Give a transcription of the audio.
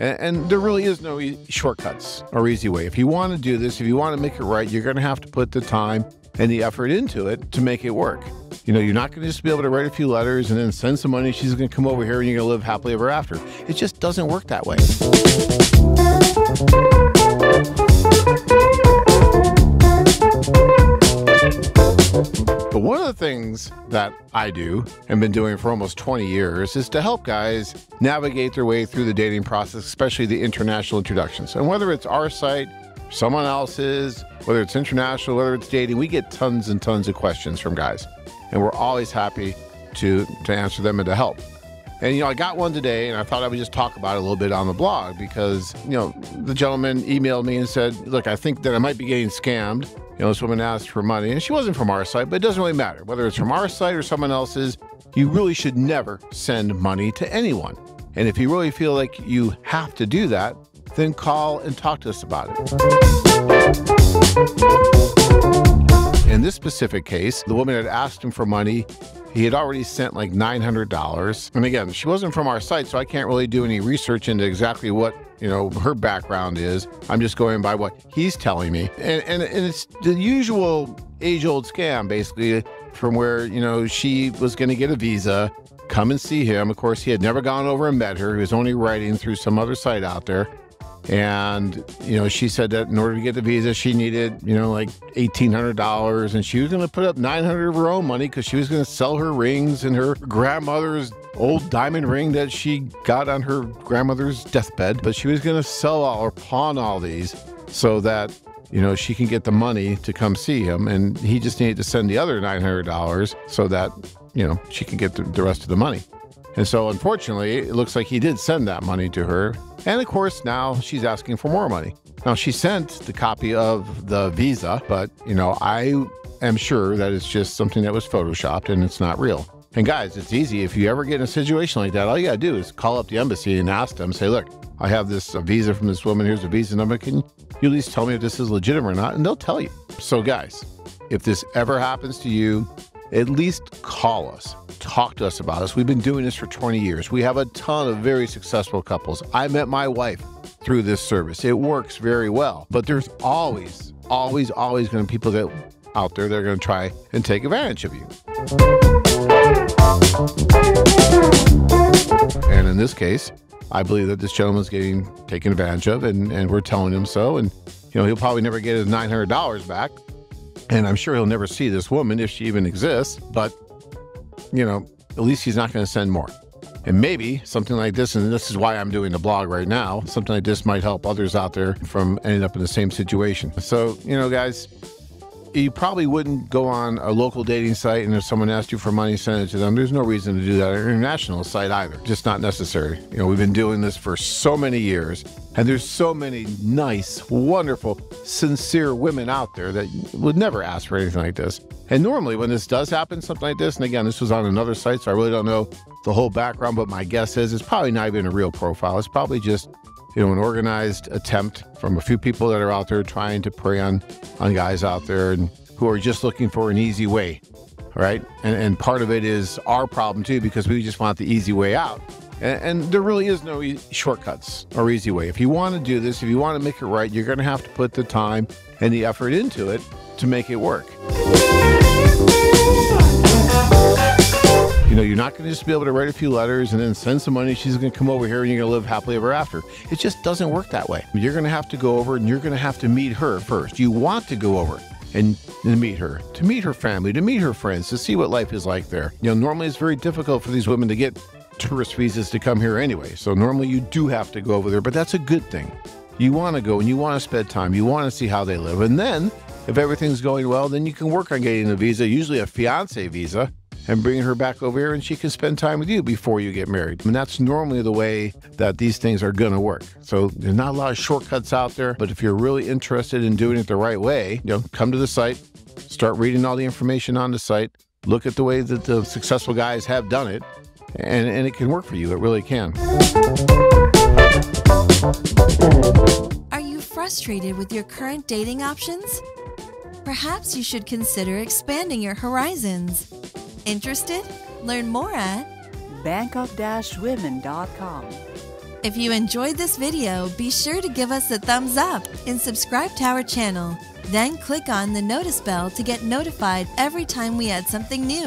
And there really is no shortcuts or easy way. If you want to do this, if you want to make it right, you're going to have to put the time and the effort into it to make it work. You know, you're not going to just be able to write a few letters and then send some money. She's going to come over here and you're going to live happily ever after. It just doesn't work that way. But one of the things that I do and been doing for almost 20 years is to help guys navigate their way through the dating process, especially the international introductions. And whether it's our site, someone else's, whether it's international, whether it's dating, we get tons and tons of questions from guys. And we're always happy to answer them and to help. And, you know, I got one today and I thought I would just talk about it a little bit on the blog because, you know, the gentleman emailed me and said, look, I think that I might be getting scammed. You know, this woman asked for money and she wasn't from our site, but it doesn't really matter. Whether it's from our site or someone else's, you really should never send money to anyone. And if you really feel like you have to do that, then call and talk to us about it. In this specific case, the woman had asked him for money. He had already sent like $900. And again, she wasn't from our site, so I can't really do any research into exactly what, you know, her background is. I'm just going by what he's telling me. And it's the usual age-old scam, basically, from where, you know, she was going to get a visa, come and see him. Of course, he had never gone over and met her. He was only writing through some other site out there. And, you know, she said that in order to get the visa, she needed, you know, like $1,800. And she was going to put up $900 of her own money because she was going to sell her rings and her grandmother's old diamond ring that she got on her grandmother's deathbed. But she was going to sell all or pawn all these so that, you know, she can get the money to come see him. And he just needed to send the other $900 so that, you know, she can get the rest of the money. And so, unfortunately, it looks like he did send that money to her. And of course, now she's asking for more money. Now, she sent the copy of the visa, but, you know, I am sure that it's just something that was photoshopped and it's not real. And guys, it's easy. If you ever get in a situation like that, all you got to do is call up the embassy and ask them, say, look, I have this visa from this woman. Here's the visa number. Can you at least tell me if this is legitimate or not? And they'll tell you. So guys, if this ever happens to you, at least call us. Talk to us about us. We've been doing this for 20 years. We have a ton of very successful couples. I met my wife through this service. It works very well. But there's always going to be people that out there that are going to try and take advantage of you. And in this case, I believe that this gentleman's getting taken advantage of, and we're telling him so. And, you know, he'll probably never get his $900 back. And I'm sure he'll never see this woman if she even exists, but, you know, at least he's not going to send more. And maybe something like this, and this is why I'm doing the blog right now, something like this might help others out there from ending up in the same situation. So, you know, guys, you probably wouldn't go on a local dating site and if someone asked you for money, send it to them. There's no reason to do that on an international site either. Just not necessary. You know, we've been doing this for so many years, and there's so many nice, wonderful, sincere women out there that would never ask for anything like this. And normally when this does happen, something like this, and again, this was on another site, so I really don't know the whole background, but my guess is it's probably not even a real profile. It's probably just, you know, an organized attempt from a few people that are out there trying to prey on guys out there and who are just looking for an easy way, right? And part of it is our problem too, because we just want the easy way out. And there really is no shortcuts or easy way. If you want to do this, if you want to make it right, you're going to have to put the time and the effort into it to make it work. You know, you're not going to just be able to write a few letters and then send some money. She's going to come over here and you're going to live happily ever after. It just doesn't work that way. You're going to have to go over and you're going to have to meet her first. You want to go over and meet her, to meet her family, to meet her friends, to see what life is like there. You know, normally it's very difficult for these women to get tourist visas to come here anyway. So normally you do have to go over there, but that's a good thing. You want to go and you want to spend time. You want to see how they live. And then if everything's going well, then you can work on getting a visa, usually a fiance visa, and bring her back over here and she can spend time with you before you get married. And that's normally the way that these things are going to work. So there's not a lot of shortcuts out there, but if you're really interested in doing it the right way, you know, come to the site, start reading all the information on the site, look at the way that the successful guys have done it, and it can work for you. It really can. Are you frustrated with your current dating options? Perhaps you should consider expanding your horizons. Interested? Learn more at Bangkok-women.com. If you enjoyed this video, be sure to give us a thumbs up and subscribe to our channel. Then click on the notice bell to get notified every time we add something new.